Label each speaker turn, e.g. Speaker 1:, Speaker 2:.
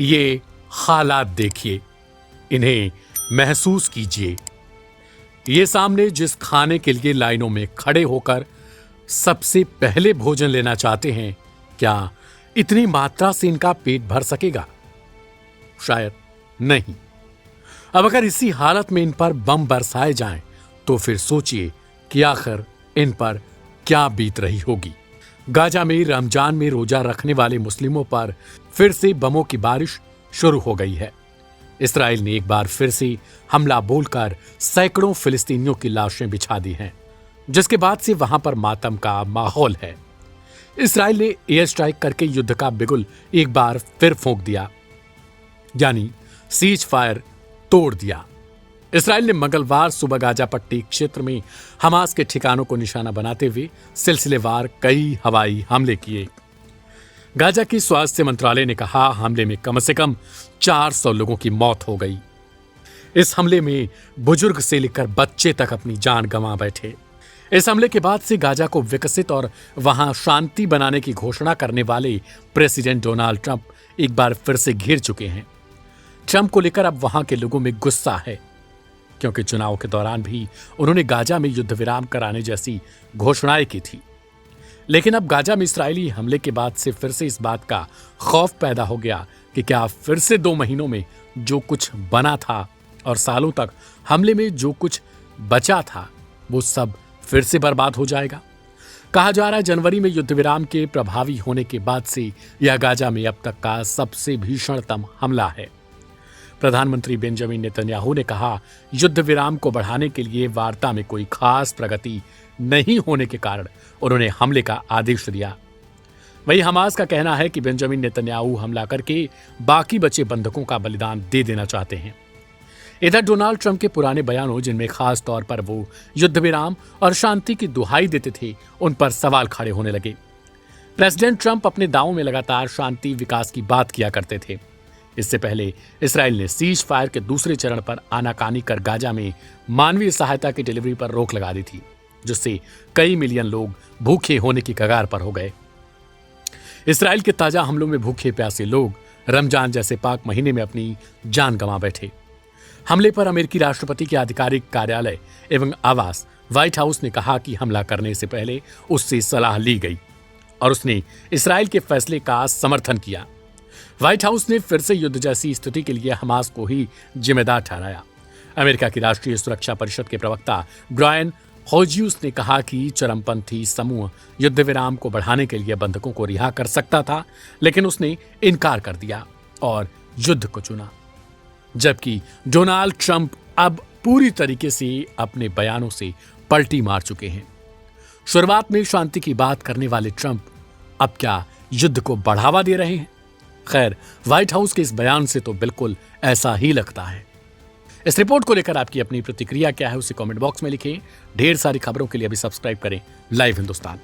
Speaker 1: ये हालात देखिए, इन्हें महसूस कीजिए। ये सामने जिस खाने के लिए लाइनों में खड़े होकर सबसे पहले भोजन लेना चाहते हैं, क्या इतनी मात्रा से इनका पेट भर सकेगा? शायद नहीं। अब अगर इसी हालत में इन पर बम बरसाए जाएं, तो फिर सोचिए कि आखिर इन पर क्या बीत रही होगी। गाजा में रमजान में रोजा रखने वाले मुस्लिमों पर फिर से बमों की बारिश शुरू हो गई है। इस्राएल ने एक बार फिर से हमला बोलकर सैकड़ों फिलिस्तीनियों की लाशें बिछा दी हैं, जिसके बाद से वहां पर मातम का माहौल है। इस्राएल ने एयर स्ट्राइक करके युद्ध का बिगुल एक बार फिर फूंक दिया, यानी सीज फायर तोड़ दिया। इस्राएल ने मंगलवार सुबह गाजा पट्टी क्षेत्र में हमास के ठिकानों को निशाना बनाते हुए सिलसिलेवार कई हवाई हमले किए। गाजा की स्वास्थ्य मंत्रालय ने कहा, हमले में कम से कम 400 लोगों की मौत हो गई। इस हमले में बुजुर्ग से लेकर बच्चे तक अपनी जान गंवा बैठे। इस हमले के बाद से गाजा को विकसित और वहां शांति बनाने की घोषणा करने वाले प्रेसिडेंट डोनाल्ड ट्रंप एक बार फिर से घिर चुके हैं। ट्रंप को लेकर अब वहां के लोगों में गुस्सा है, क्योंकि चुनाव के दौरान भी उन्होंने गाजा में युद्ध विराम कराने जैसी घोषणाएं की थी। लेकिन अब गाजा में इस्राएली हमले के बाद से फिर से इस बात का खौफ पैदा हो गया कि क्या फिर से 2 महीनों में जो कुछ बना था और सालों तक हमले में जो कुछ बचा था, वो सब फिर से बर्बाद हो जाएगा। कहा जा रहा है जनवरी में युद्ध विराम के प्रभावी होने के बाद से यह गाजा में अब तक का सबसे भीषणतम हमला है। प्रधानमंत्री बेंजामिन नेतन्याहू ने कहा, युद्ध विराम को बढ़ाने के लिए वार्ता में कोई खास प्रगति नहीं होने के कारण उन्होंने हमले का आदेश दिया। वहीं हमास का कहना है कि बेंजामिन नेतन्याहू हमला करके बाकी बचे बंधकों का बलिदान दे देना चाहते हैं। इधर डोनाल्ड ट्रंप के पुराने बयानों, जिनमें खास तौर पर वो युद्ध विराम और शांति की दुहाई देते थे, उन पर सवाल खड़े होने लगे। प्रेसिडेंट ट्रंप अपने दावों में लगातार शांति विकास की बात किया करते थे। इससे पहले इस्राएल ने सीज फायर के दूसरे चरण पर आनाकानी कर गाजा में मानवीय सहायता की डिलीवरी पर रोक लगा दी थी, जिससे कई मिलियन लोग भूखे होने की कगार पर हो गए। इस्राएल के ताजा हमलों में भूखे प्यासे लोग रमजान जैसे पाक महीने में अपनी जान गंवा बैठे। हमले पर अमेरिकी राष्ट्रपति के आधिकारिक कार्यालय एवं आवास व्हाइट हाउस ने कहा कि हमला करने से पहले उससे सलाह ली गई और उसने इस्राएल के फैसले का समर्थन किया। व्हाइट हाउस ने फिर से युद्ध जैसी स्थिति के लिए हमास को ही जिम्मेदार ठहराया। अमेरिका की राष्ट्रीय सुरक्षा परिषद के प्रवक्ता ब्रायन होजियस ने कहा कि चरमपंथी समूह युद्ध विराम को बढ़ाने के लिए बंधकों को रिहा कर सकता था, लेकिन उसने इनकार कर दिया और युद्ध को चुना। जबकि डोनाल्ड ट्रंप अब पूरी तरीके से अपने बयानों से पलटी मार चुके हैं। शुरुआत में शांति की बात करने वाले ट्रंप अब क्या युद्ध को बढ़ावा दे रहे हैं? खैर, व्हाइट हाउस के इस बयान से तो बिल्कुल ऐसा ही लगता है। इस रिपोर्ट को लेकर आपकी अपनी प्रतिक्रिया क्या है, उसे कमेंट बॉक्स में लिखें। ढेर सारी खबरों के लिए अभी सब्सक्राइब करें लाइव हिंदुस्तान।